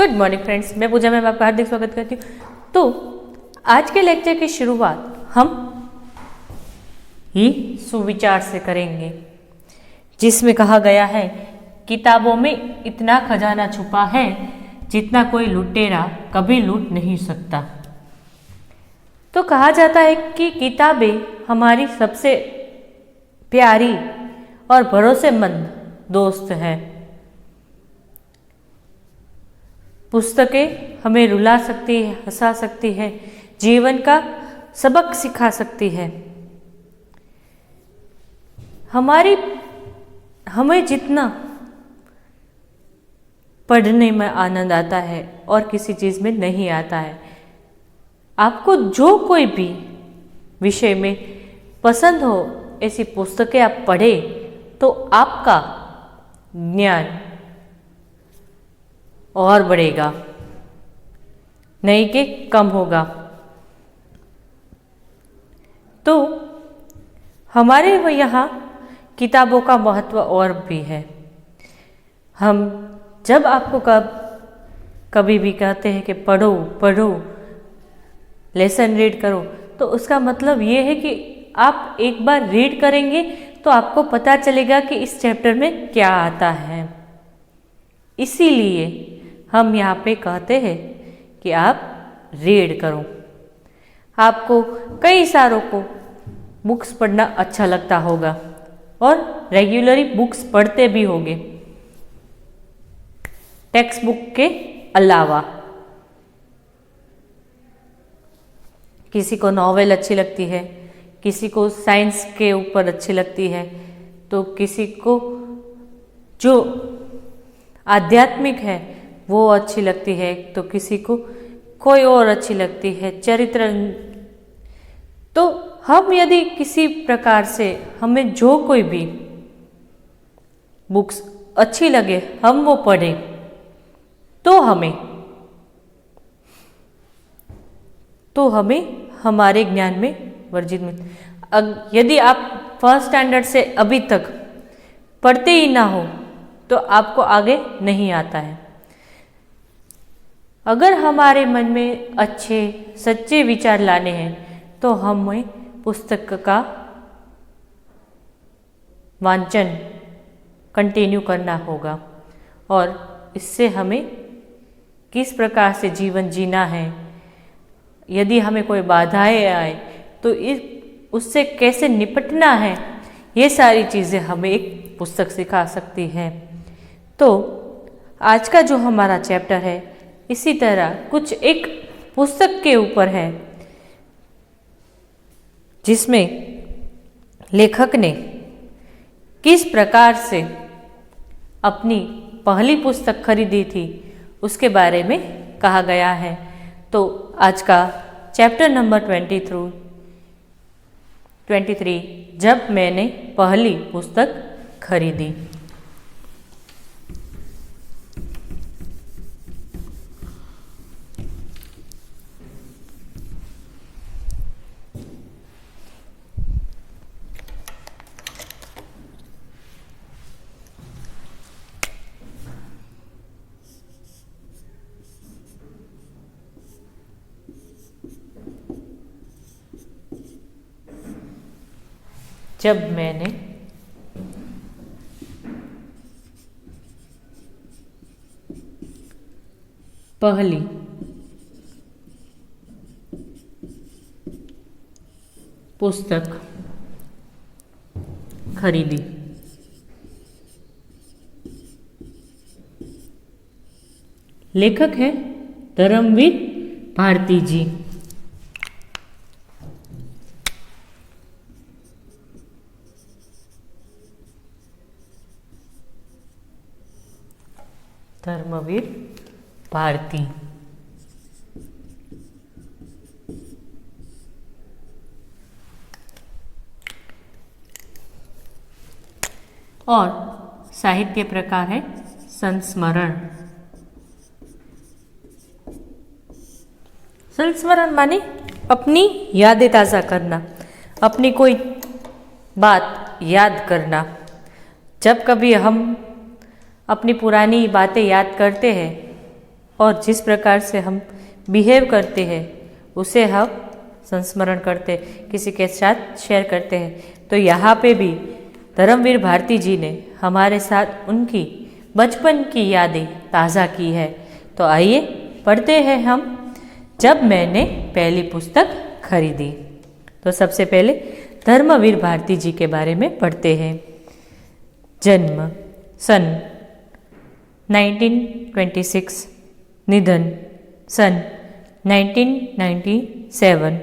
Good morning friends, मैं पूजा ma'am आपका हार्दिक स्वागत करती हूँ। तो आज के लेक्चर की शुरुआत हम ही सुविचार से करेंगे, जिसमें कहा गया है किताबों में इतना खजाना छुपा है जितना कोई लुटेरा कभी लूट नहीं सकता। तो कहा जाता है कि किताबें हमारी सबसे प्यारी और भरोसेमंद दोस्त है। पुस्तकें हमें रुला सकती है, हंसा सकती है, जीवन का सबक सिखा सकती है। हमें जितना पढ़ने में आनंद आता है और किसी चीज़ में नहीं आता है। आपको जो कोई भी विषय में पसंद हो ऐसी पुस्तकें आप पढ़ें तो आपका ज्ञान और बढ़ेगा, नहीं कि कम होगा। तो हमारे यहाँ किताबों का महत्व और भी है। हम जब आपको कभी भी कहते हैं कि पढ़ो पढ़ो, लेसन रीड करो, तो उसका मतलब ये है कि आप एक बार रीड करेंगे तो आपको पता चलेगा कि इस चैप्टर में क्या आता है। इसीलिए हम यहाँ पे कहते हैं कि आप रीड करो। आपको कई सारों को बुक्स पढ़ना अच्छा लगता होगा और रेगुलरली बुक्स पढ़ते भी होंगे, टेक्स्ट बुक के अलावा। किसी को नॉवेल अच्छी लगती है, किसी को साइंस के ऊपर अच्छी लगती है, तो किसी को जो आध्यात्मिक है वो अच्छी लगती है, तो किसी को कोई और अच्छी लगती है, चरित्र। तो हम यदि किसी प्रकार से हमें जो कोई भी बुक्स अच्छी लगे हम वो पढ़ें तो हमें हमारे ज्ञान में वर्जित मिल। यदि आप फर्स्ट स्टैंडर्ड से अभी तक पढ़ते ही ना हो तो आपको आगे नहीं आता है। अगर हमारे मन में अच्छे सच्चे विचार लाने हैं तो हमें पुस्तक का वांचन कंटिन्यू करना होगा, और इससे हमें किस प्रकार से जीवन जीना है, यदि हमें कोई बाधाएं आए तो उससे कैसे निपटना है, ये सारी चीज़ें हमें एक पुस्तक सिखा सकती है। तो आज का जो हमारा चैप्टर है इसी तरह कुछ एक पुस्तक के ऊपर है, जिसमें लेखक ने किस प्रकार से अपनी पहली पुस्तक खरीदी थी उसके बारे में कहा गया है। तो आज का चैप्टर नंबर 23, जब मैंने पहली पुस्तक खरीदी। जब मैंने पहली पुस्तक खरीदी। लेखक है धर्मवीर भारती जी। धर्मवीर भारती और साहित्य प्रकार है संस्मरण। संस्मरण माने अपनी यादें ताज़ा करना, अपनी कोई बात याद करना। जब कभी हम अपनी पुरानी बातें याद करते हैं और जिस प्रकार से हम बिहेव करते हैं उसे हम संस्मरण करते, किसी के साथ शेयर करते हैं। तो यहाँ पे भी धर्मवीर भारती जी ने हमारे साथ उनकी बचपन की यादें ताज़ा की है। तो आइए पढ़ते हैं हम जब मैंने पहली पुस्तक खरीदी। तो सबसे पहले धर्मवीर भारती जी के बारे में पढ़ते हैं। जन्म सन 1926, निधन सन 1997।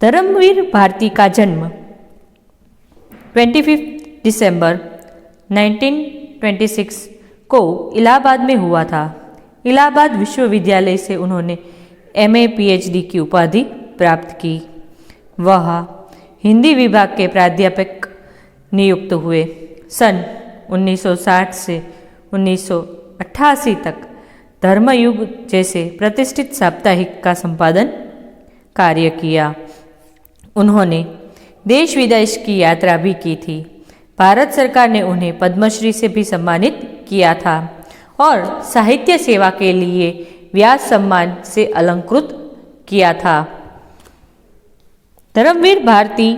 धर्मवीर भारती का जन्म 25 दिसंबर 1926 को इलाहाबाद में हुआ था। इलाहाबाद विश्वविद्यालय से उन्होंने MA PhD की उपाधि प्राप्त की। वह हिंदी विभाग के प्राध्यापक नियुक्त हुए। सन 1960 से 1988 तक धर्मयुग जैसे प्रतिष्ठित साप्ताहिक का संपादन कार्य किया। उन्होंने देश विदेश की यात्रा भी की थी। भारत सरकार ने उन्हें पद्मश्री से भी सम्मानित किया था और साहित्य सेवा के लिए व्यास सम्मान से अलंकृत किया था। धर्मवीर भारती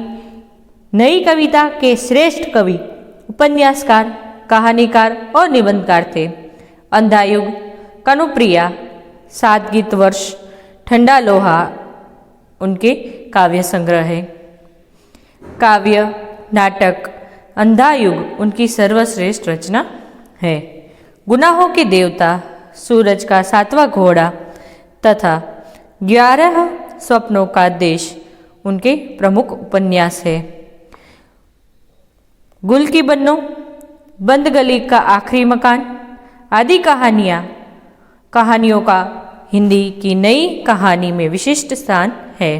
नई कविता के श्रेष्ठ कवि, उपन्यासकार, कहानीकार और निबंधकार थे। अंधा युग, कनुप्रिया, सात गीत वर्ष, ठंडा लोहा उनके काव्य संग्रह है। काव्य, नाटक, अंधा युग उनकी सर्वश्रेष्ठ रचना है। गुनाहों के देवता, सूरज का सातवां घोड़ा तथा 11 स्वप्नों का देश उनके प्रमुख उपन्यास है। गुल की बन्नो, बंद गली का आखिरी मकान आदि कहानियों का हिंदी की नई कहानी में विशिष्ट स्थान है।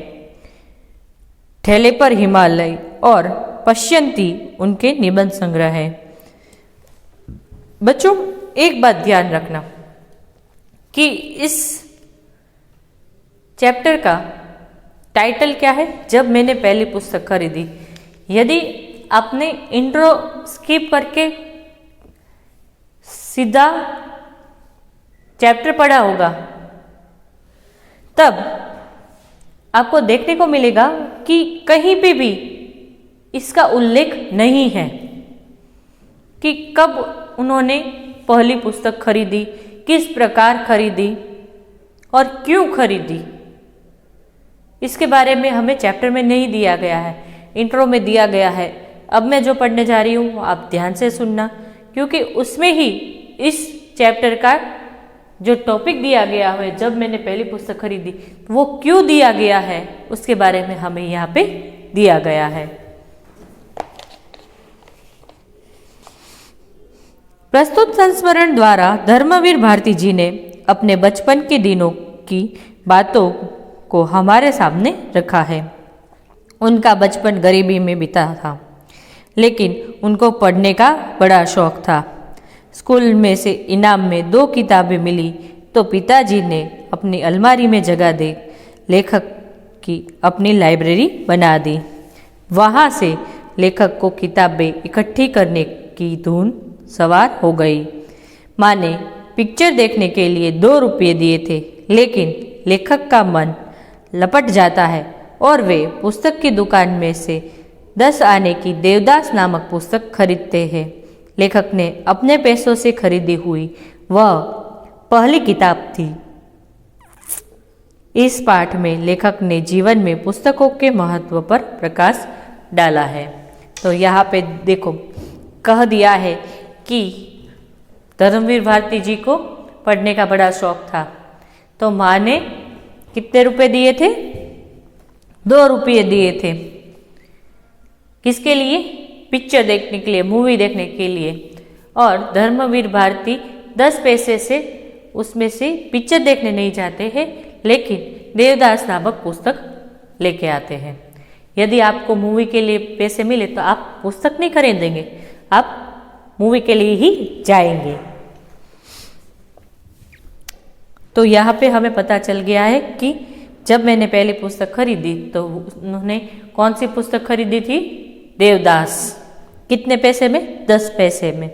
ठेले पर हिमालय और पश्यंती उनके निबंध संग्रह है। बच्चों, एक बात ध्यान रखना कि इस चैप्टर का टाइटल क्या है, जब मैंने पहली पुस्तक खरीदी। यदि आपने इंट्रो स्किप करके सीधा चैप्टर पढ़ा होगा तब आपको देखने को मिलेगा कि कहीं पे भी इसका उल्लेख नहीं है कि कब उन्होंने पहली पुस्तक खरीदी, किस प्रकार खरीदी और क्यों खरीदी। इसके बारे में हमें चैप्टर में नहीं दिया गया है, इंट्रो में दिया गया है। अब मैं जो पढ़ने जा रही हूँ आप ध्यान से सुनना, क्योंकि उसमें ही इस चैप्टर का जो टॉपिक दिया गया है, जब मैंने पहली पुस्तक खरीदी, वो क्यों दिया गया है उसके बारे में हमें यहाँ पे दिया गया है। प्रस्तुत संस्मरण द्वारा धर्मवीर भारती जी ने अपने बचपन के दिनों की बातों को हमारे सामने रखा है। उनका बचपन गरीबी में बीता था, लेकिन उनको पढ़ने का बड़ा शौक था। स्कूल में से इनाम में 2 किताबें मिली तो पिताजी ने अपनी अलमारी में जगह दे लेखक की अपनी लाइब्रेरी बना दी। वहाँ से लेखक को किताबें इकट्ठी करने की धुन सवार हो गई। माँ ने पिक्चर देखने के लिए 2 रुपये दिए थे, लेकिन लेखक का मन लपट जाता है और वे पुस्तक की दुकान में से 10 आने की देवदास नामक पुस्तक खरीदते हैं। लेखक ने अपने पैसों से खरीदी हुई वह पहली किताब थी। इस पाठ में लेखक ने जीवन में पुस्तकों के महत्व पर प्रकाश डाला है। तो यहाँ पे देखो कह दिया है कि धर्मवीर भारती जी को पढ़ने का बड़ा शौक था, तो माँ ने कितने रुपए दिए थे? 2 रुपये दिए थे। किसके लिए? पिक्चर देखने के लिए, मूवी देखने के लिए। और धर्मवीर भारती 10 पैसे से उसमें से पिक्चर देखने नहीं जाते हैं, लेकिन देवदास नामक पुस्तक लेके आते हैं। यदि आपको मूवी के लिए पैसे मिले तो आप पुस्तक नहीं खरीदेंगे, आप मूवी के लिए ही जाएंगे। तो यहाँ पे हमें पता चल गया है कि जब मैंने पहली पुस्तक खरीदी तो उन्होंने कौन सी पुस्तक खरीदी थी? देवदास। कितने पैसे में? 10 पैसे में।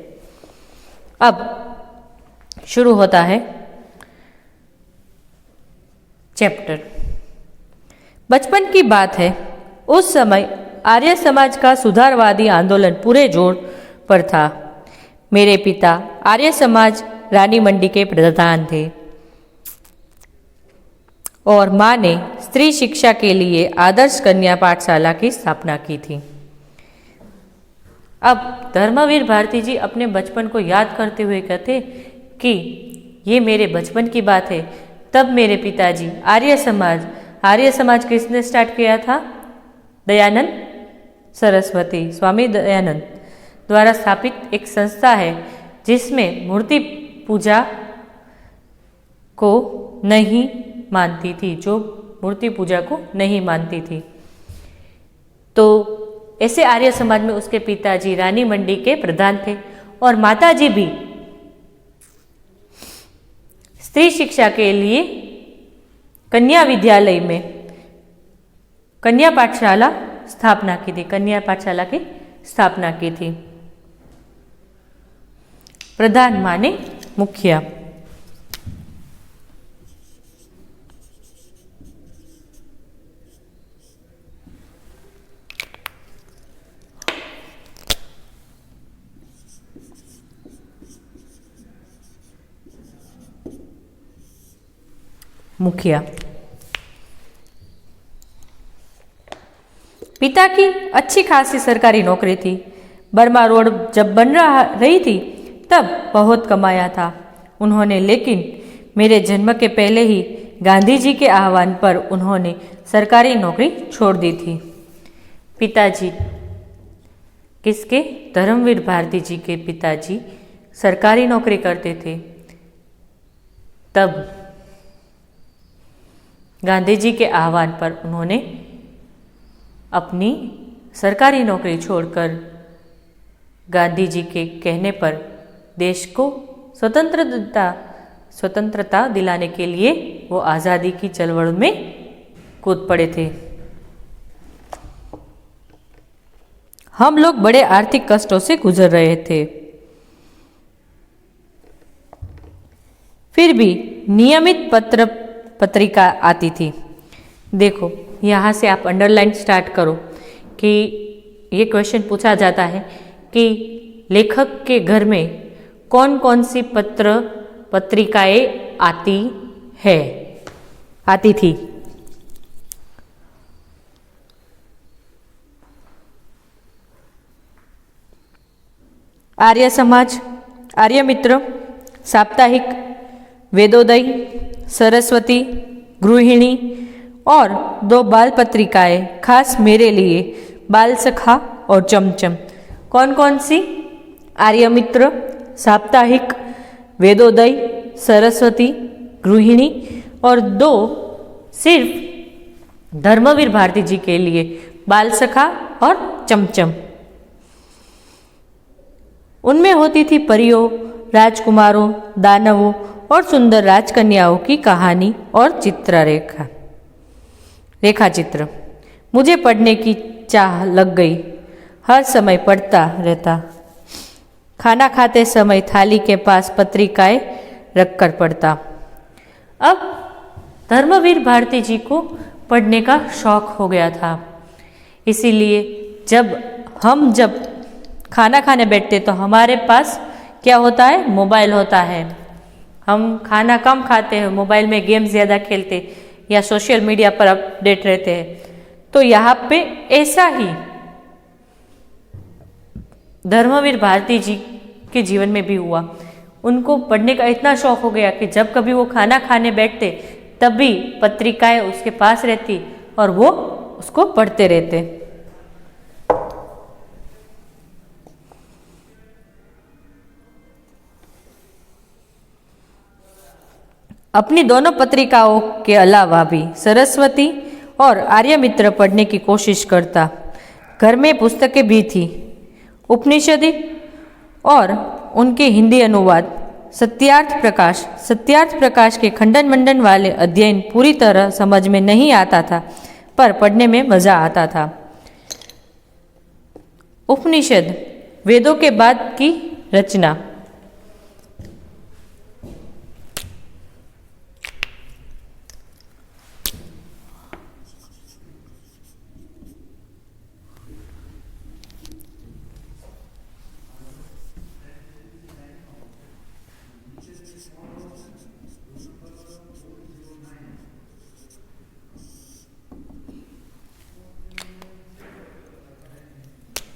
अब शुरू होता है चैप्टर। बचपन की बात है। उस समय आर्य समाज का सुधारवादी आंदोलन पूरे जोर पर था। मेरे पिता आर्य समाज रानी मंडी के प्रधान थे और माँ ने स्त्री शिक्षा के लिए आदर्श कन्या पाठशाला की स्थापना की थी। अब धर्मवीर भारती जी अपने बचपन को याद करते हुए कहते कि ये मेरे बचपन की बात है। तब मेरे पिताजी आर्य समाज किसने स्टार्ट किया था? दयानंद सरस्वती, स्वामी दयानंद द्वारा स्थापित एक संस्था है जिसमें मूर्ति पूजा को नहीं मानती थी, जो मूर्ति पूजा को नहीं मानती थी। तो ऐसे आर्य समाज में उसके पिताजी रानी मंडी के प्रधान थे और माताजी भी स्त्री शिक्षा के लिए कन्या विद्यालय में कन्या पाठशाला स्थापना की थी, कन्या पाठशाला की स्थापना की थी। प्रधान माने मुखिया। मुखिया। पिता की अच्छी खासी सरकारी नौकरी थी। बर्मा रोड जब बन रही थी तब बहुत कमाया था उन्होंने, लेकिन मेरे जन्म के पहले ही गांधी जी के आह्वान पर उन्होंने सरकारी नौकरी छोड़ दी थी। पिताजी किसके? धर्मवीर भारती जी के पिताजी सरकारी नौकरी करते थे। तब गांधी जी के आह्वान पर उन्होंने अपनी सरकारी नौकरी छोड़कर गांधी जी के कहने पर देश को स्वतंत्रता दिलाने के लिए वो आज़ादी की चळवळ में कूद पड़े थे। हम लोग बड़े आर्थिक कष्टों से गुजर रहे थे, फिर भी नियमित पत्रिका आती थी। देखो यहाँ से आप अंडरलाइन स्टार्ट करो कि ये क्वेश्चन पूछा जाता है कि लेखक के घर में कौन कौन सी पत्रिकाएं आती थी। आर्य समाज, आर्य मित्र, साप्ताहिक, वेदोदय, सरस्वती, गृहिणी और 2 बाल पत्रिकाएं खास मेरे लिए, बाल सखा और चमचम। कौन कौन सी? आर्य मित्र, साप्ताहिक, वेदोदय, सरस्वती, गृहिणी और 2 सिर्फ धर्मवीर भारती जी के लिए, बाल सखा और चमचम। उनमें होती थी परियों, राजकुमारों, दानवों और सुंदर राजकन्याओं की कहानी और रेखा चित्र। मुझे पढ़ने की चाह लग गई। हर समय पढ़ता रहता। खाना खाते समय थाली के पास पत्रिकाएं रखकर पढ़ता। अब धर्मवीर भारती जी को पढ़ने का शौक हो गया था, इसीलिए जब खाना खाने बैठते तो हमारे पास क्या होता है? मोबाइल होता है। हम खाना कम खाते हैं, मोबाइल में गेम ज़्यादा खेलते या सोशल मीडिया पर अपडेट रहते हैं। तो यहाँ पे ऐसा ही धर्मवीर भारती जी के जीवन में भी हुआ। उनको पढ़ने का इतना शौक हो गया कि जब कभी वो खाना खाने बैठते तब भी पत्रिकाएं उसके पास रहती और वो उसको पढ़ते रहते। अपनी दोनों पत्रिकाओं के अलावा भी सरस्वती और आर्य मित्र पढ़ने की कोशिश करता। घर में पुस्तकें भी थी, उपनिषदि और उनके हिंदी अनुवाद, सत्यार्थ प्रकाश के खंडन मंडन वाले अध्ययन पूरी तरह समझ में नहीं आता था, पर पढ़ने में मजा आता था। उपनिषद वेदों के बाद की रचना।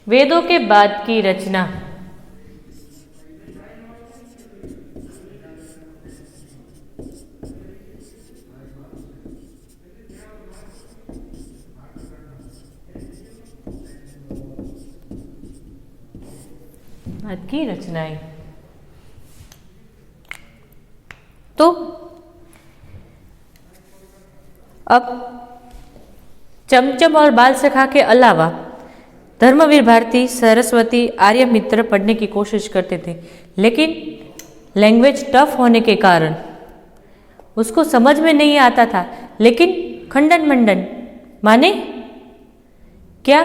वेदों के बाद की रचना। बाद की रचनाएं। तो अब चमचम और बाल सखा के अलावा धर्मवीर भारती, सरस्वती, आर्य मित्र पढ़ने की कोशिश करते थे, लेकिन लैंग्वेज टफ होने के कारण उसको समझ में नहीं आता था। लेकिन खंडन मंडन माने क्या?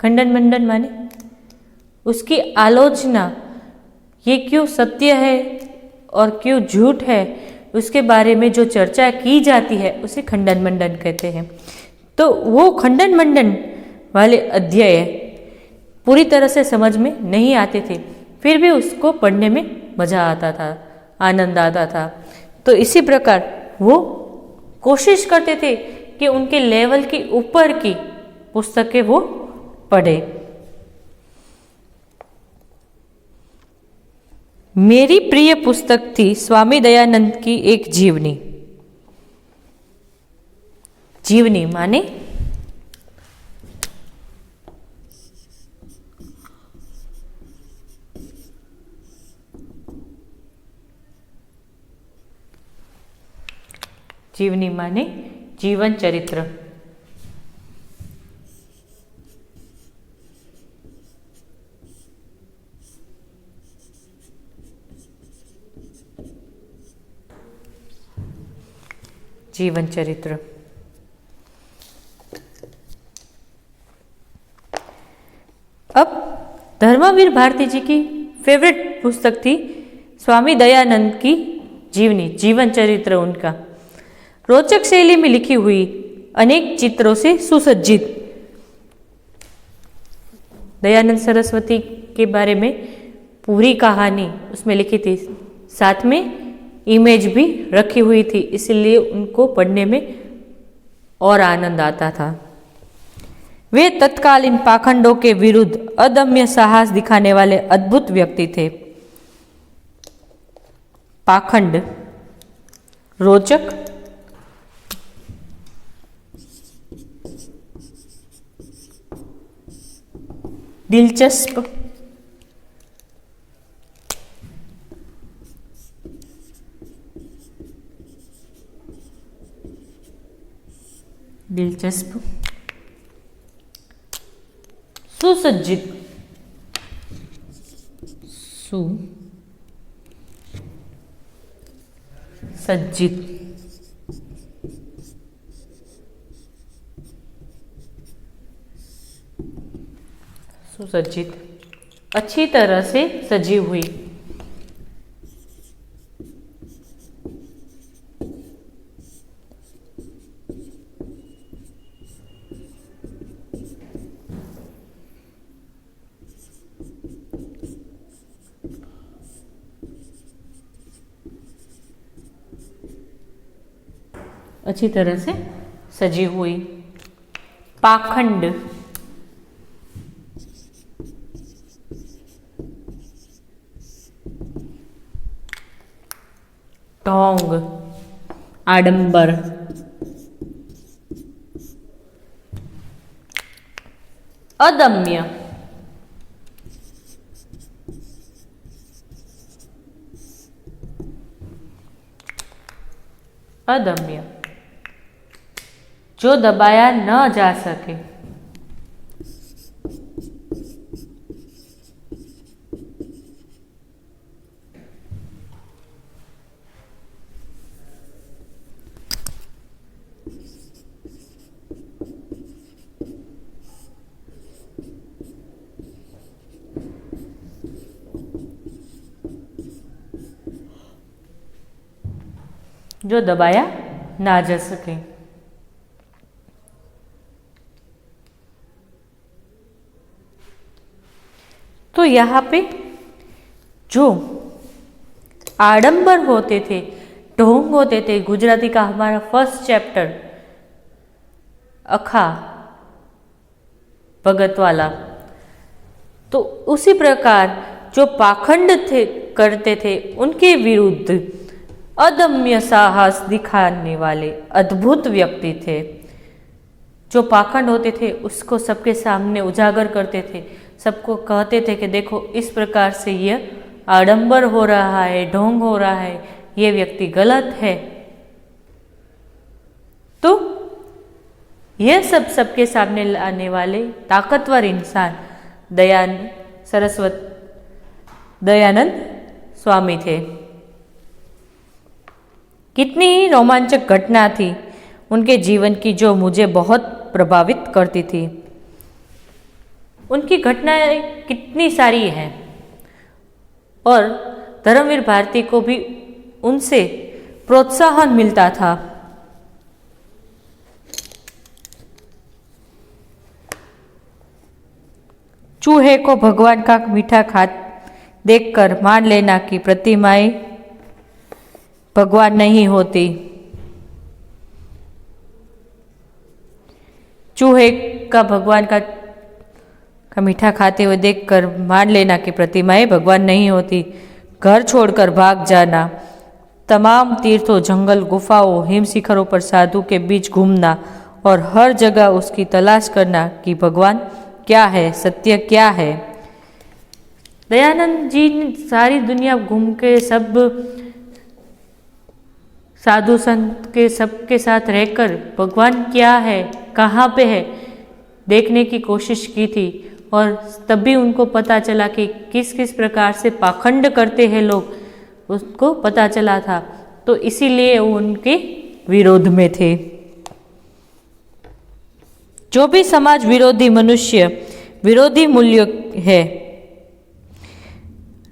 खंडन मंडन माने उसकी आलोचना, ये क्यों सत्य है और क्यों झूठ है, उसके बारे में जो चर्चा की जाती है उसे खंडन मंडन कहते हैं। तो वो खंडन मंडन वाले अध्याय पूरी तरह से समझ में नहीं आते थे, फिर भी उसको पढ़ने में मजा आता था, आनंद आता था। तो इसी प्रकार वो कोशिश करते थे कि उनके लेवल के ऊपर की पुस्तकें वो पढ़े। मेरी प्रिय पुस्तक थी स्वामी दयानंद की एक जीवनी। जीवनी माने जीवनी माने जीवन चरित्र। जीवन चरित्र। अब धर्मवीर भारती जी की फेवरेट पुस्तक थी स्वामी दयानंद की जीवनी, जीवन चरित्र उनका। रोचक शैली में लिखी हुई, अनेक चित्रों से सुसज्जित। दयानंद सरस्वती के बारे में पूरी कहानी उसमें लिखी थी, साथ में इमेज भी रखी हुई थी, इसलिए उनको पढ़ने में और आनंद आता था। वे तत्कालीन पाखंडों के विरुद्ध अदम्य साहस दिखाने वाले अद्भुत व्यक्ति थे। पाखंड, रोचक, दिलचस्प, दिलचस्प, सुसज्जित, सुसज्जित, सुसज्जित, अच्छी तरह से सजी हुई। अच्छी तरह से सजी हुई। पाखंड, ढोंग, आडंबर, अदम्य, अदम्य, जो दबाया न जा सके। जो दबाया ना जा सके। तो यहाँ पे जो आडंबर होते थे, ढोंग होते थे, गुजराती का हमारा फर्स्ट चैप्टर अखा, भगत वाला। तो उसी प्रकार जो पाखंड थे करते थे उनके विरुद्ध अदम्य साहस दिखाने वाले अद्भुत व्यक्ति थे। जो पाखंड होते थे उसको सबके सामने उजागर करते थे, सबको कहते थे कि देखो इस प्रकार से यह आडंबर हो रहा है, ढोंग हो रहा है, ये व्यक्ति गलत है। तो यह सब सबके सामने लाने वाले ताकतवर इंसान दयानंद स्वामी थे। कितनी ही रोमांचक घटना थी उनके जीवन की जो मुझे बहुत प्रभावित करती थी। उनकी घटनाएं कितनी सारी हैं और धर्मवीर भारती को भी उनसे प्रोत्साहन मिलता था। चूहे को भगवान का मीठा खात देखकर मान लेना कि प्रतिमाएं भगवान नहीं होती। चूहे का भगवान का मीठा खाते हुए देखकर मान लेना कि प्रतिमाएं भगवान नहीं होती। घर छोड़कर भाग जाना, तमाम तीर्थों, जंगल, गुफाओं, हिम शिखरों पर साधु के बीच घूमना और हर जगह उसकी तलाश करना कि भगवान क्या है, सत्य क्या है। दयानंद जी ने सारी दुनिया घूम के सब साधु संत के सबके साथ रहकर भगवान क्या है, कहाँ पे है, देखने की कोशिश की थी और तभी उनको पता चला कि किस किस प्रकार से पाखंड करते हैं लोग, उसको पता चला था। तो इसीलिए वो उनके विरोध में थे। जो भी समाज विरोधी मनुष्य विरोधी मूल्य है,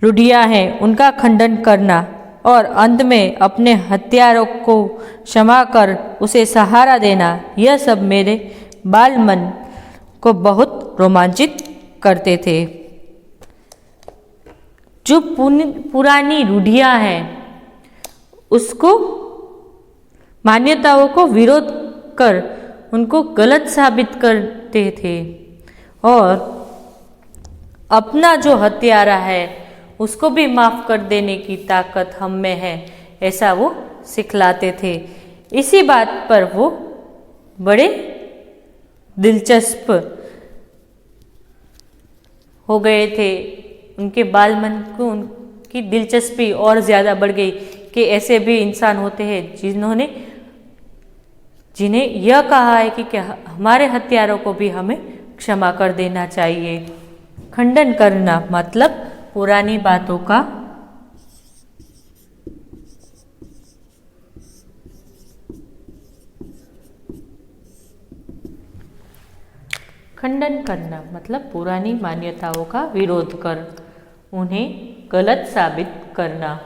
रूढ़ियां हैं, उनका खंडन करना और अंत में अपने हत्यारों को क्षमा कर उसे सहारा देना, यह सब मेरे बाल मन को बहुत रोमांचित करते थे। जो पुरानी रूढ़ियां हैं उसको, मान्यताओं को विरोध कर उनको गलत साबित करते थे और अपना जो हत्यारा है उसको भी माफ कर देने की ताकत हम में है, ऐसा वो सिखलाते थे। इसी बात पर वो बड़े दिलचस्प हो गए थे। उनके बाल मन को उनकी दिलचस्पी और ज़्यादा बढ़ गई कि ऐसे भी इंसान होते हैं जिन्हें यह कहा है कि क्या हमारे हत्यारों को भी हमें क्षमा कर देना चाहिए। खंडन करना मतलब पुरानी बातों का खंडन करना मतलब पुरानी मान्यताओं का विरोध कर उन्हें गलत साबित करना।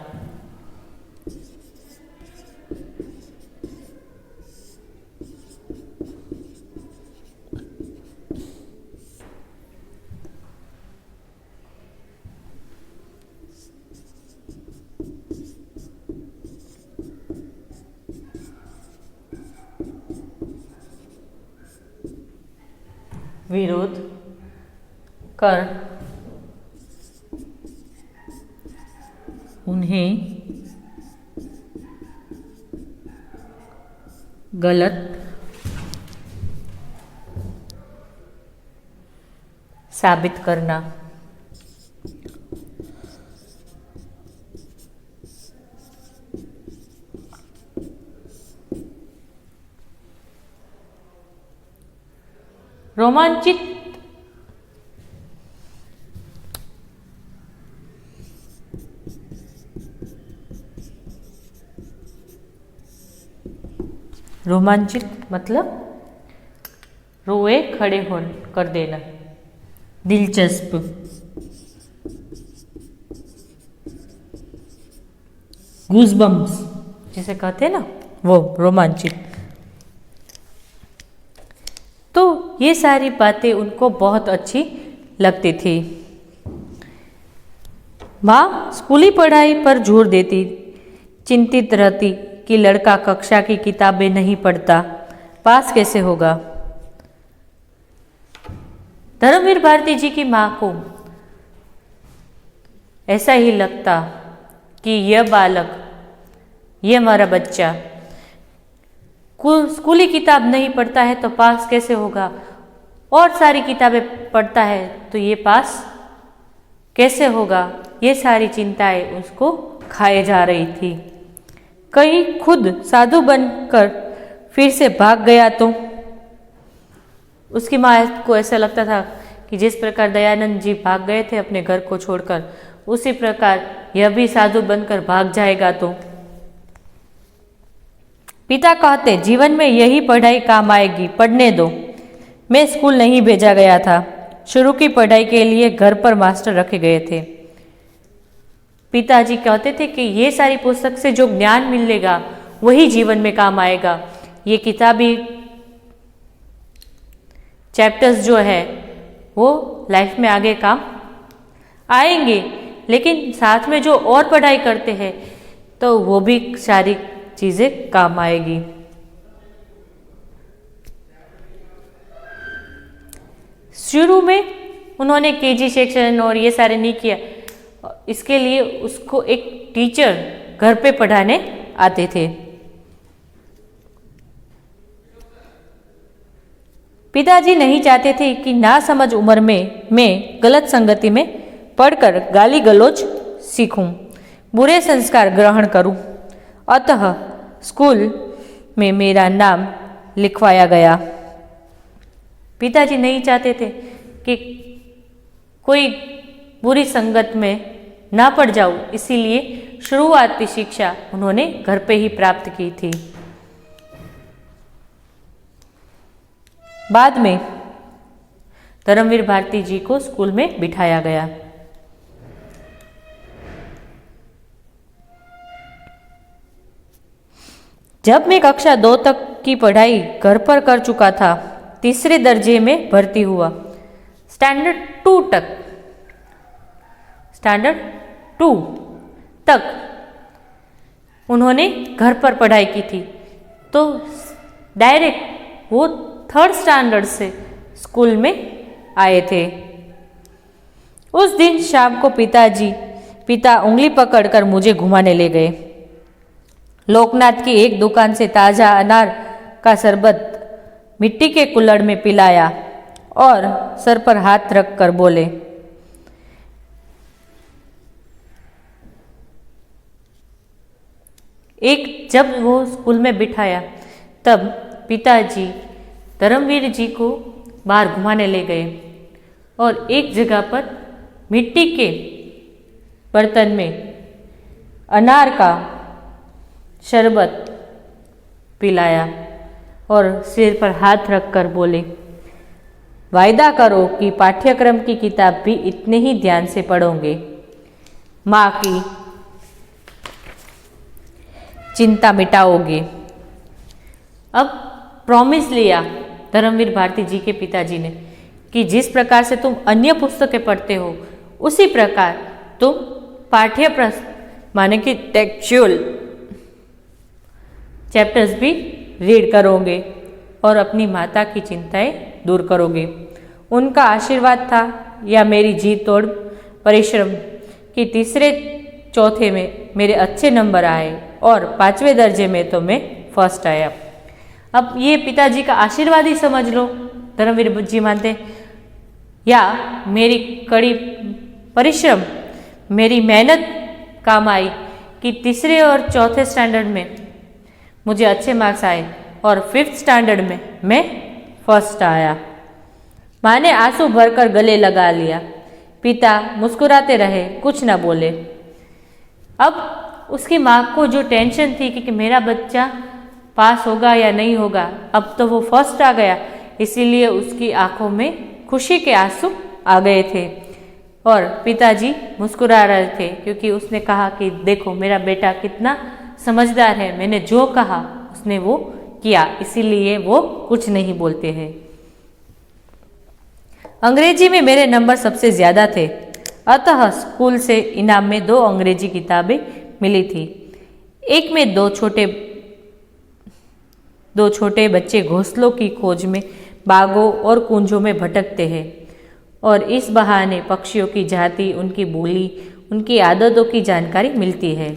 विरोध कर उन्हें गलत साबित करना। रोमांचित मतलब रोए खड़े हो कर देना। दिलचस्प गूज़बम्प्स जिसे कहते हैं ना, वो रोमांचित। तो ये सारी बातें उनको बहुत अच्छी लगती थी। माँ स्कूली पढ़ाई पर जोर देती, चिंतित रहती कि लड़का कक्षा की किताबें नहीं पढ़ता, पास कैसे होगा। धर्मवीर भारती जी की माँ को ऐसा ही लगता कि यह बालक, यह हमारा बच्चा स्कूली किताब नहीं पढ़ता है तो पास कैसे होगा, और सारी किताबें पढ़ता है तो ये पास कैसे होगा। ये सारी चिंताएं उसको खाए जा रही थी। कहीं खुद साधु बनकर फिर से भाग गया तो। उसकी माँ को ऐसा लगता था कि जिस प्रकार दयानंद जी भाग गए थे अपने घर को छोड़कर, उसी प्रकार यह भी साधु बनकर भाग जाएगा तो। पिता कहते जीवन में यही पढ़ाई काम आएगी, पढ़ने दो। मैं स्कूल नहीं भेजा गया था, शुरू की पढ़ाई के लिए घर पर मास्टर रखे गए थे। पिताजी कहते थे कि ये सारी पुस्तक से जो ज्ञान मिलेगा वही जीवन में काम आएगा। ये किताबी चैप्टर्स जो है वो लाइफ में आगे काम आएंगे, लेकिन साथ में जो और पढ़ाई करते हैं तो वो भी सारी चीजें काम आएगी। शुरू में उन्होंने केजी सेक्शन और ये सारे नहीं किया, इसके लिए उसको एक टीचर घर पे पढ़ाने आते थे। पिताजी नहीं चाहते थे कि ना समझ उम्र में मैं गलत संगति में पढ़कर गाली गलौज सीखूं, बुरे संस्कार ग्रहण करूं। अतः स्कूल में मेरा नाम लिखवाया गया। पिताजी नहीं चाहते थे कि कोई बुरी संगत में ना पड़ जाऊं, इसीलिए शुरुआती शिक्षा उन्होंने घर पे ही प्राप्त की थी। बाद में धर्मवीर भारती जी को स्कूल में बिठाया गया। जब मैं कक्षा 2 तक की पढ़ाई घर पर कर चुका था, तीसरे दर्जे में भर्ती हुआ। स्टैंडर्ड 2 तक उन्होंने घर पर पढ़ाई की थी, तो डायरेक्ट वो 3rd स्टैंडर्ड से स्कूल में आए थे। उस दिन शाम को पिता उंगली पकड़कर मुझे घुमाने ले गए। लोकनाथ की एक दुकान से ताजा अनार का शरबत मिट्टी के कुल्हड़ में पिलाया और सर पर हाथ रखकर बोले, जब वो स्कूल में बिठाया तब पिताजी धर्मवीर जी को बाहर घुमाने ले गए और एक जगह पर मिट्टी के बर्तन में अनार का शरबत पिलाया और सिर पर हाथ रखकर बोले, वायदा करो कि पाठ्यक्रम की किताब भी इतने ही ध्यान से पढ़ोगे, माँ की चिंता मिटाओगे। अब प्रॉमिस लिया धर्मवीर भारती जी के पिताजी ने कि जिस प्रकार से तुम अन्य पुस्तकें पढ़ते हो, उसी प्रकार तुम पाठ्य माने कि टेक्चुअल चैप्टर्स भी रीड करोगे और अपनी माता की चिंताएं दूर करोगे। उनका आशीर्वाद था या मेरी जी तोड़ परिश्रम कि तीसरे चौथे में मेरे अच्छे नंबर आए और 5वें दर्जे में तो मैं फर्स्ट आया। अब ये पिताजी का आशीर्वाद ही समझ लो, धर्मवीर जी मानते, या मेरी कड़ी परिश्रम, मेरी मेहनत काम आई कि तीसरे और चौथे स्टैंडर्ड में मुझे अच्छे मार्क्स आए और 5th स्टैंडर्ड में मैं फर्स्ट आया। माँ ने आंसू भरकर गले लगा लिया। पिता मुस्कुराते रहे, कुछ ना बोले। अब उसकी माँ को जो टेंशन थी कि मेरा बच्चा पास होगा या नहीं होगा, अब तो वो फर्स्ट आ गया, इसीलिए उसकी आंखों में खुशी के आंसू आ गए थे और पिताजी मुस्कुरा रहे थे क्योंकि उसने कहा कि देखो मेरा बेटा कितना समझदार है, मैंने जो कहा उसने वो किया, इसीलिए वो कुछ नहीं बोलते हैं। अंग्रेजी में मेरे नंबर सबसे ज्यादा थे, अतः स्कूल से इनाम में 2 अंग्रेजी किताबें मिली थी। एक में दो छोटे बच्चे घोंसलों की खोज में बागों और कुंजों में भटकते हैं। और इस बहाने पक्षियों की जाति, उनकी बोली, उनकी आदतों की जानकारी मिलती है।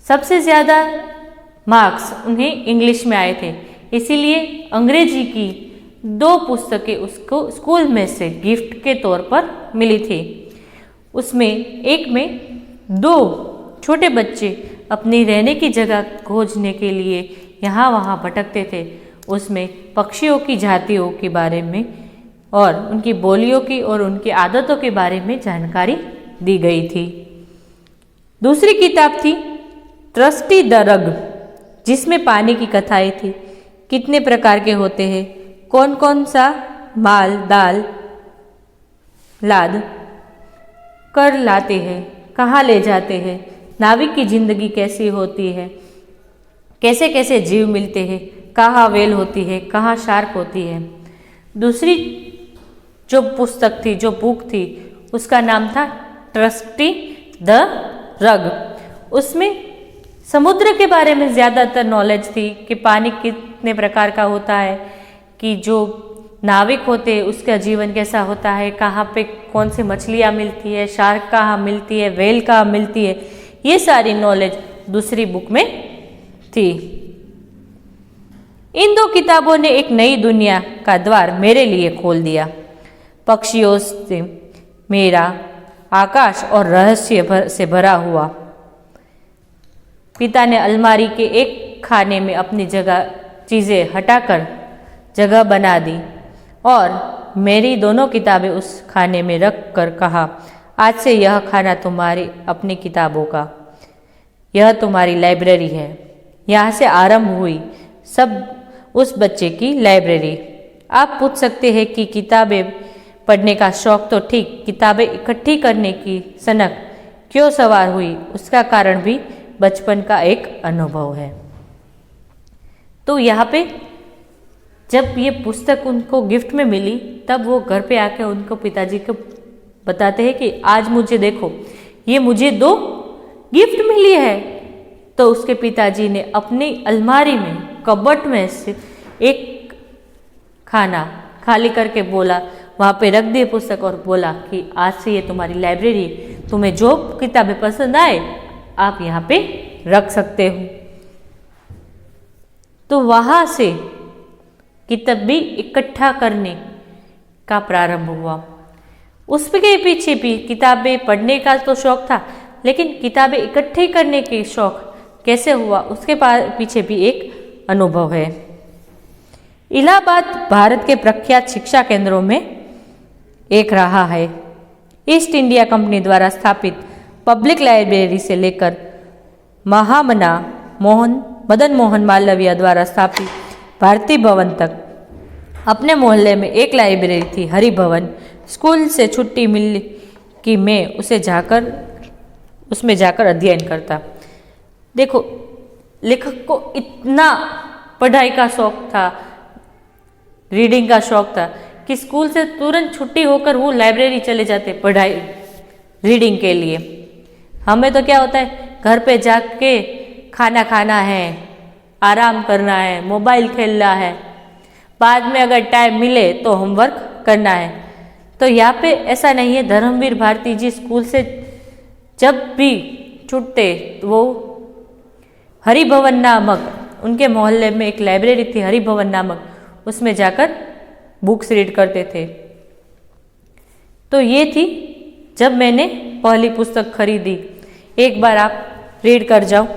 सबसे ज़्यादा मार्क्स उन्हें इंग्लिश में आए थे, इसीलिए अंग्रेजी की 2 पुस्तकें उसको स्कूल में से गिफ्ट के तौर पर मिली थी। उसमें एक में 2 छोटे बच्चे अपनी रहने की जगह खोजने के लिए यहाँ वहाँ भटकते थे। उसमें पक्षियों की जातियों के बारे में और उनकी बोलियों की और उनकी आदतों के बारे में जानकारी दी गई थी। दूसरी किताब थी ट्रस्टी द रग, जिसमें पानी की कथाएं थी। कितने प्रकार के होते हैं, कौन कौन सा माल दाल लाद कर लाते हैं, कहाँ ले जाते हैं, नाविक की जिंदगी कैसी होती है, कैसे कैसे जीव मिलते हैं, कहाँ वेल होती है, कहाँ शार्क होती है। दूसरी जो पुस्तक थी, जो बुक थी, उसका नाम था ट्रस्टी द रग। उसमें समुद्र के बारे में ज़्यादातर नॉलेज थी कि पानी कितने प्रकार का होता है, कि जो नाविक होते हैं उसका जीवन कैसा होता है, कहाँ पे कौन सी मछलियाँ मिलती है, शार्क कहाँ मिलती है, वेल कहाँ मिलती है। ये सारी नॉलेज दूसरी बुक में थी। इन 2 किताबों ने एक नई दुनिया का द्वार मेरे लिए खोल दिया। पक्षियों से मेरा आकाश और रहस्य से भरा हुआ। पिता ने अलमारी के एक खाने में अपनी जगह चीज़ें हटाकर जगह बना दी और मेरी दोनों किताबें उस खाने में रख कर कहा, आज से यह खाना तुम्हारी अपनी किताबों का, यह तुम्हारी लाइब्रेरी है। यहाँ से आरंभ हुई सब उस बच्चे की लाइब्रेरी। आप पूछ सकते हैं कि किताबें पढ़ने का शौक तो ठीक, किताबें इकट्ठी करने की सनक क्यों सवार हुई, उसका कारण भी बचपन का एक अनुभव है। तो यहाँ पे जब ये पुस्तक उनको गिफ्ट में मिली, तब वो घर पे आके उनको पिताजी को बताते हैं कि आज मुझे देखो, ये मुझे 2 गिफ्ट मिली है। तो उसके पिताजी ने अपनी अलमारी में, कबर्ड में से एक खाना खाली करके बोला, वहाँ पे रख दिए पुस्तक और बोला कि आज से ये तुम्हारी लाइब्रेरी, तुम्हें जो किताबें पसंद आए आप यहाँ पे रख सकते हो। तो वहाँ से किताब भी इकट्ठा करने का प्रारंभ हुआ। उसके पीछे भी किताबें पढ़ने का तो शौक था, लेकिन किताबें इकट्ठी करने के शौक कैसे हुआ, उसके पीछे भी एक अनुभव है। इलाहाबाद भारत के प्रख्यात शिक्षा केंद्रों में एक रहा है। ईस्ट इंडिया कंपनी द्वारा स्थापित पब्लिक लाइब्रेरी से लेकर महामना मदन मोहन मालवीय द्वारा स्थापित भारती भवन तक अपने मोहल्ले में एक लाइब्रेरी थी, हरि भवन। स्कूल से छुट्टी मिली कि मैं उसमें जाकर अध्ययन करता। देखो, लेखक को इतना पढ़ाई का शौक था, रीडिंग का शौक था कि स्कूल से तुरंत छुट्टी होकर वो लाइब्रेरी चले जाते पढ़ाई रीडिंग के लिए। हमें तो क्या होता है, घर पे जाके खाना खाना है, आराम करना है, मोबाइल खेलना है, बाद में अगर टाइम मिले तो होमवर्क करना है। तो यहाँ पे ऐसा नहीं है। धर्मवीर भारती जी स्कूल से जब भी छूटते वो हरि भवन नामक, उनके मोहल्ले में एक लाइब्रेरी थी हरि भवन नामक, उसमें जाकर बुक्स रीड करते थे। तो ये थी जब मैंने पहली पुस्तक खरीदी। एक बार आप रीड कर जाओ।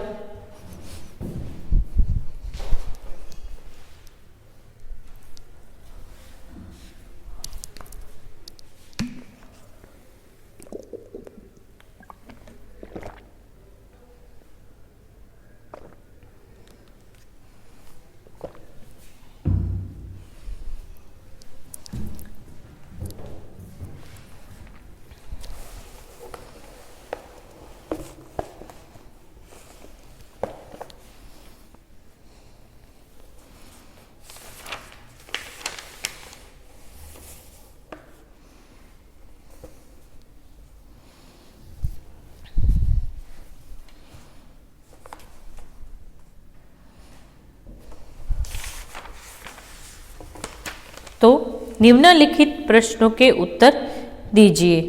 तो निम्नलिखित प्रश्नों के उत्तर दीजिए।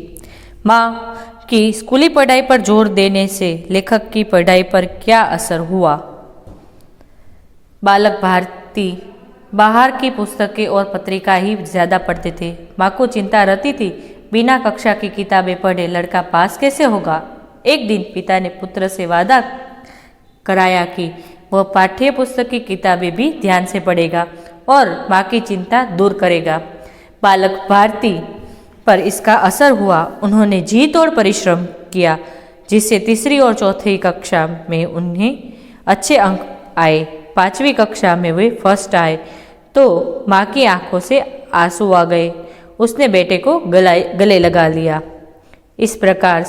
माँ की स्कूली पढ़ाई पर जोर देने से लेखक की पढ़ाई पर क्या असर हुआ? बालक भारती बाहर की पुस्तकें और पत्रिका ही ज़्यादा पढ़ते थे। माँ को चिंता रहती थी, बिना कक्षा की किताबें पढ़े लड़का पास कैसे होगा। एक दिन पिता ने पुत्र से वादा कराया कि वह पाठ्य पुस्तक की किताबें भी ध्यान से पढ़ेगा और माँ की चिंता दूर करेगा। बालक भारती पर इसका असर हुआ। उन्होंने जी तोड़ परिश्रम किया, जिससे तीसरी और चौथी कक्षा में उन्हें अच्छे अंक आए। 5वीं कक्षा में वे फर्स्ट आए तो माँ की आंखों से आंसू आ गए। उसने बेटे को गले लगा लिया। इस प्रकार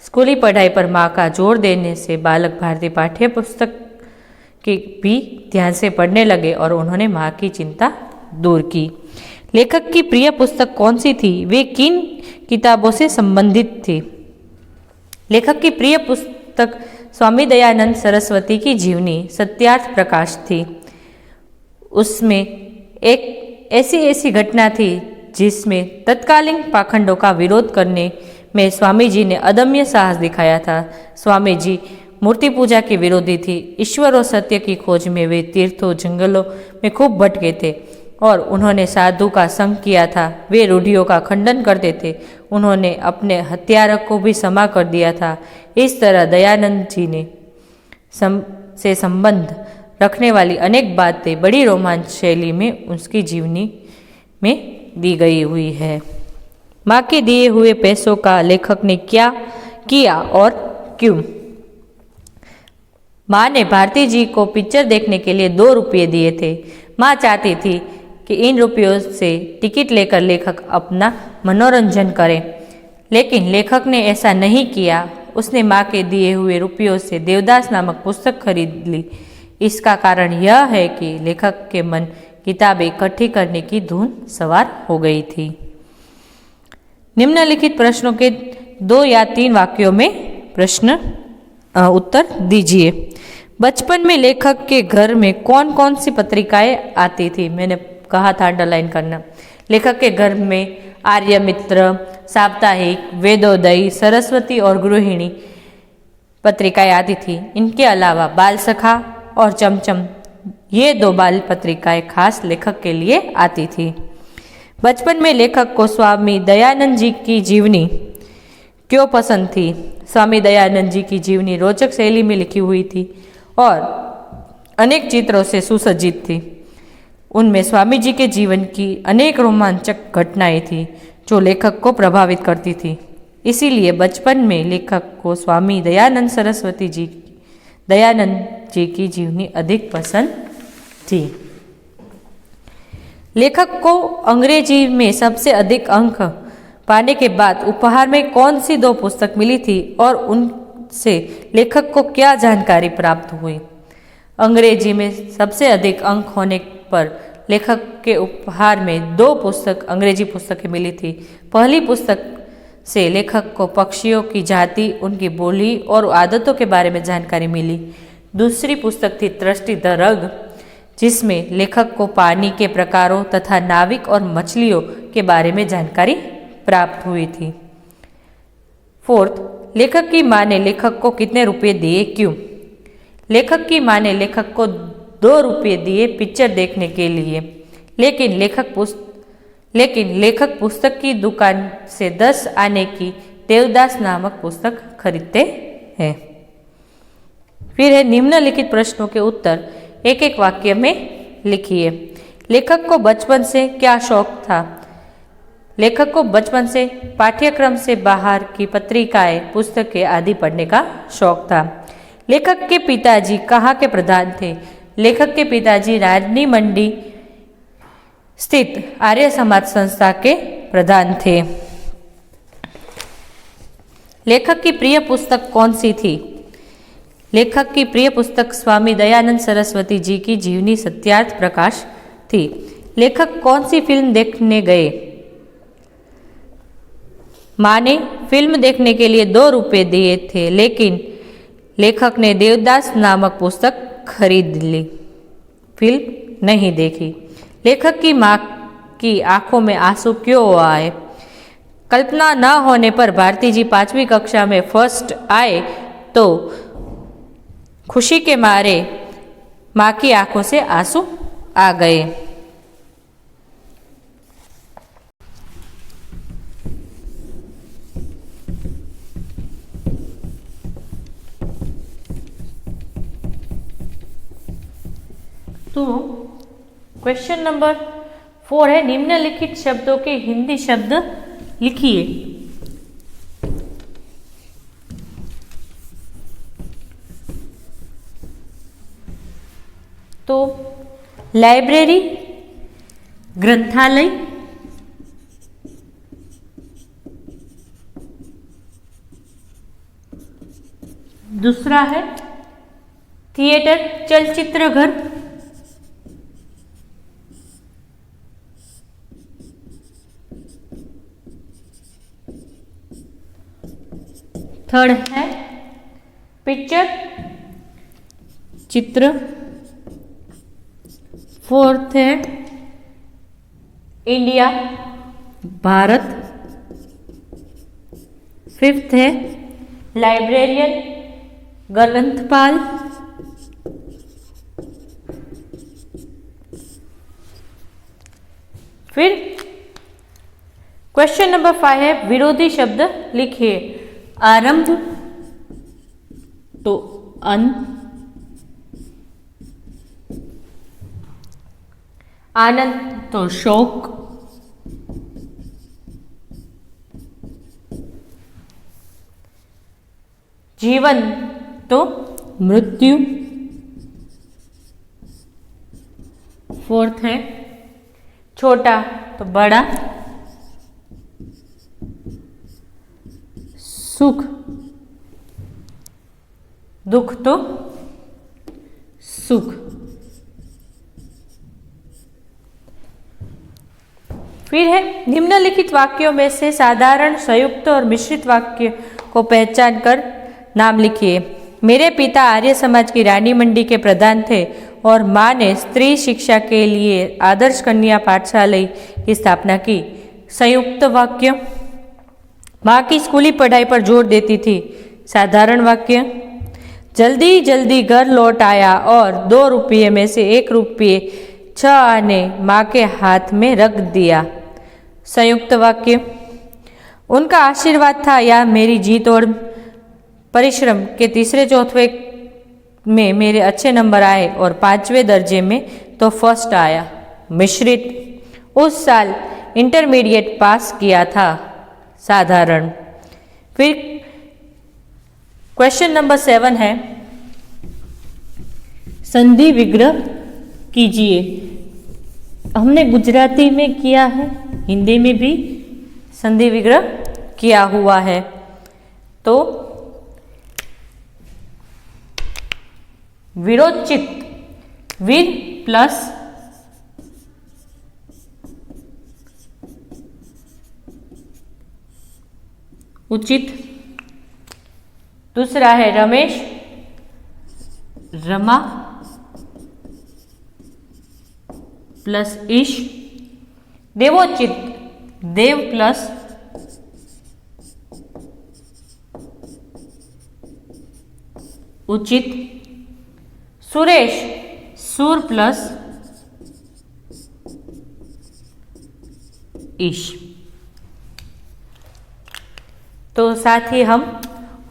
स्कूली पढ़ाई पर माँ का जोर देने से बालक भारती पाठ्य पुस्तक की भी ध्यान से पढ़ने लगे और उन्होंने माँ की चिंता दूर की। लेखक की प्रिय पुस्तक कौन सी थी? वे किन किताबों से संबंधित थी? लेखक की प्रिय पुस्तक स्वामी दयानंद सरस्वती की जीवनी सत्यार्थ प्रकाश थी। उसमें एक ऐसी घटना थी जिसमें तत्कालीन पाखंडों का विरोध करने में स्वामी जी ने अदम्य साहस दिखाया था। स्वामी जी मूर्ति पूजा के विरोधी थी। ईश्वर और सत्य की खोज में वे तीर्थों जंगलों में खूब भटके थे और उन्होंने साधु का संग किया था। वे रूढ़ियों का खंडन करते थे। उन्होंने अपने हत्यारक को भी क्षमा कर दिया था। इस तरह दयानंद जी ने से संबंध रखने वाली अनेक बातें बड़ी रोमांच शैली में उसकी जीवनी में दी गई हुई है। माँ के दिए हुए पैसों का लेखक ने क्या किया और क्यों? माँ ने भारती जी को पिक्चर देखने के लिए 2 रुपये दिए थे। माँ चाहती थी कि इन रुपयों से टिकट लेकर लेखक अपना मनोरंजन करें, लेकिन लेखक ने ऐसा नहीं किया। उसने माँ के दिए हुए रुपयों से देवदास नामक पुस्तक खरीद ली। इसका कारण यह है कि लेखक के मन किताबें इकट्ठी करने की धुन सवार हो गई थी। निम्नलिखित प्रश्नों के 2 या 3 वाक्यों में प्रश्न उत्तर दीजिए। बचपन में लेखक के घर में कौन कौन सी पत्रिकाएं आती थी? मैंने कहा था अंडरलाइन करना। लेखक के घर में आर्य मित्र, साप्ताहिक, वेदोदय, सरस्वती और गृहिणी पत्रिकाएं आती थी। इनके अलावा बाल सखा और चमचम, ये 2 बाल पत्रिकाएं खास लेखक के लिए आती थी। बचपन में लेखक को स्वामी दयानंद जी की जीवनी क्यों पसंद थी? स्वामी दयानंद जी की जीवनी रोचक शैली में लिखी हुई थी और अनेक चित्रों से सुसज्जित थी। उनमें स्वामी जी के जीवन की अनेक रोमांचक घटनाएं थी जो लेखक को प्रभावित करती थी। इसीलिए बचपन में लेखक को स्वामी दयानंद जी की जीवनी अधिक पसंद थी। लेखक को अंग्रेजी में सबसे अधिक अंक पाने के बाद उपहार में कौन सी 2 पुस्तक मिली थी और उनसे लेखक को क्या जानकारी प्राप्त हुई? अंग्रेजी में सबसे अधिक अंक होने पर लेखक के उपहार में 2 अंग्रेजी पुस्तकें मिली थी। पहली पुस्तक से लेखक को पक्षियों की जाति, उनकी बोली और आदतों के बारे में जानकारी मिली। दूसरी पुस्तक थी दृष्टि द रग, जिसमें लेखक को पानी के प्रकारों तथा नाविक और मछलियों के बारे में जानकारी प्राप्त हुई थी। 4th, लेखक की माँ ने लेखक को कितने रुपए दिए, क्यों? लेखक की माँ ने लेखक को 2 रुपये दिए पिक्चर देखने के लिए, लेकिन लेखक पुस्तक की दुकान से 10 आने की देवदास नामक पुस्तक खरीदते हैं। फिर है निम्नलिखित प्रश्नों के उत्तर एक वाक्य में लिखिए। लेखक को बचपन से क्या शौक था? लेखक को बचपन से पाठ्यक्रम से बाहर की पत्रिकाएं, पुस्तकें आदि पढ़ने का शौक था। लेखक के पिताजी कहाँ के प्रधान थे? लेखक के पिताजी राजनी मंडी स्थित आर्य समाज संस्था के प्रधान थे। लेखक की प्रिय पुस्तक कौन सी थी? लेखक की प्रिय पुस्तक स्वामी दयानंद सरस्वती जी की जीवनी सत्यार्थ प्रकाश थी। लेखक कौन सी फिल्म देखने गए? माँ ने फिल्म देखने के लिए 2 रुपये दिए थे, लेकिन लेखक ने देवदास नामक पुस्तक खरीद ली, फिल्म नहीं देखी। लेखक की माँ की आंखों में आंसू क्यों आए। कल्पना न होने पर भारती जी 5वीं कक्षा में फर्स्ट आए तो खुशी के मारे माँ की आंखों से आंसू आ गए। तो क्वेश्चन नंबर 4 है, निम्नलिखित शब्दों के हिंदी शब्द लिखिए। तो लाइब्रेरी, ग्रंथालय, दूसरा है थिएटर, चलचित्र घर, थर्ड है पिक्चर, चित्र, फोर्थ है इंडिया, भारत, फिफ्थ है लाइब्रेरियन, ग्रंथपाल, फिर क्वेश्चन नंबर 5 है, विरोधी शब्द लिखिए। आरंभ तो अंत, आनंद तो शोक, जीवन तो मृत्यु, फोर्थ है छोटा तो बड़ा, सुख दुख तो सुख। फिर है, निम्नलिखित वाक्यों में से साधारण, संयुक्त और मिश्रित वाक्य को पहचान कर नाम लिखिए। मेरे पिता आर्य समाज की रानी मंडी के प्रधान थे और माँ ने स्त्री शिक्षा के लिए आदर्श कन्या पाठशाला की स्थापना की। संयुक्त वाक्य, माँ की स्कूली पढ़ाई पर जोर देती थी। साधारण वाक्य, जल्दी जल्दी घर लौट आया और 2 रुपये में से 1 रुपये 6 आने माँ के हाथ में रख दिया। संयुक्त वाक्य, उनका आशीर्वाद था या मेरी जीत और परिश्रम के तीसरे चौथे में मेरे अच्छे नंबर आए और 5वें दर्जे में तो फर्स्ट आया। मिश्रित, उस साल इंटरमीडिएट पास किया था। साधारण। फिर क्वेश्चन नंबर 7 है, संधि विग्रह कीजिए। हमने गुजराती में किया है, हिंदी में भी संधि विग्रह किया हुआ है। तो विरोचित, वीर प्लस उचित। दूसरा है रमेश, रमा प्लस ईश। देवोचित, देव प्लस उचित। सुरेश, सूर प्लस ईश। तो साथ ही हम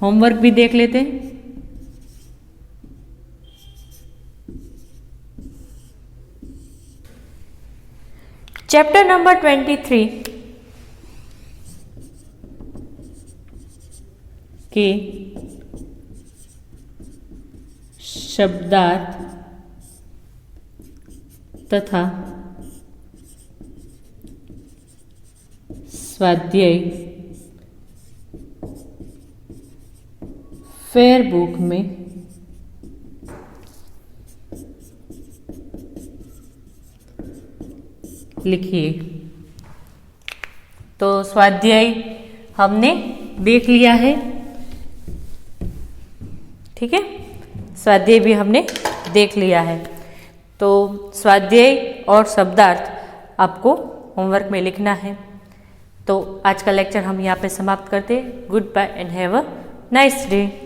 होमवर्क भी देख लेते हैं। चैप्टर नंबर 23 के शब्दार्थ तथा स्वाध्याय फेयर बुक में लिखिए। तो स्वाध्याय हमने देख लिया है, ठीक है, स्वाध्याय भी हमने देख लिया है। तो स्वाध्याय और शब्दार्थ आपको होमवर्क में लिखना है। तो आज का लेक्चर हम यहाँ पे समाप्त करते हैं। Goodbye and have a nice day.